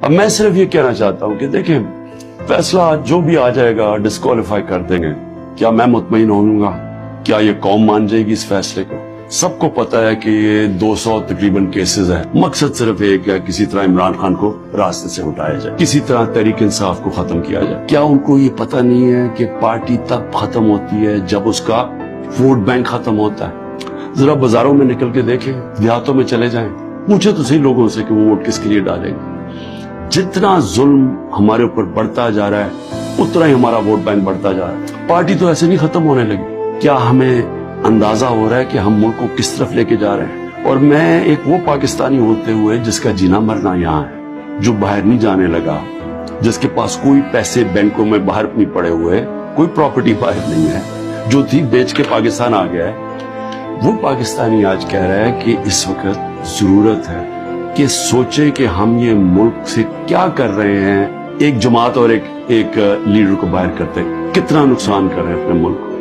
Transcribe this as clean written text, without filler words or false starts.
اب میں صرف یہ کہنا چاہتا ہوں کہ دیکھیں فیصلہ جو بھی آ جائے گا ڈسکوالیفائی کر دیں گے، کیا میں مطمئن ہوں گا؟ کیا یہ قوم مان جائے گی اس فیصلے کو؟ سب کو پتا ہے کہ یہ 200 تقریباً کیسز ہیں، مقصد صرف ایک ہے کسی طرح عمران خان کو راستے سے ہٹایا جائے، کسی طرح تحریک انصاف کو ختم کیا جائے۔ کیا ان کو یہ پتہ نہیں ہے کہ پارٹی تب ختم ہوتی ہے جب اس کا ووٹ بینک ختم ہوتا ہے؟ ذرا بازاروں میں نکل کے دیکھیں، دیہاتوں میں چلے جائیں، پوچھے تو صحیح لوگوں سے کہ وہ ووٹ کس کے لیے ڈالیں گے۔ جتنا ظلم ہمارے اوپر بڑھتا جا رہا ہے اتنا ہی ہمارا ووٹ بینک بڑھتا جا رہا ہے۔ پارٹی تو ایسے نہیں ختم ہونے لگی۔ کیا ہمیں اندازہ ہو رہا ہے کہ ہم ملک کو کس طرف لے کے جا رہے ہیں؟ اور میں ایک وہ پاکستانی ہوتے ہوئے جس کا جینا مرنا یہاں ہے، جو باہر نہیں جانے لگا، جس کے پاس کوئی پیسے بینکوں میں باہر نہیں پڑے ہوئے، کوئی پراپرٹی باہر نہیں ہے، جو تھی بیچ کے پاکستان آ گیا ہے، وہ پاکستانی آج کہہ رہا ہے کہ اس وقت ضرورت ہے کہ سوچیں کہ ہم یہ ملک سے کیا کر رہے ہیں۔ ایک جماعت اور ایک لیڈر کو باہر کرتے کتنا نقصان کر رہے ہیں اپنے ملک کو۔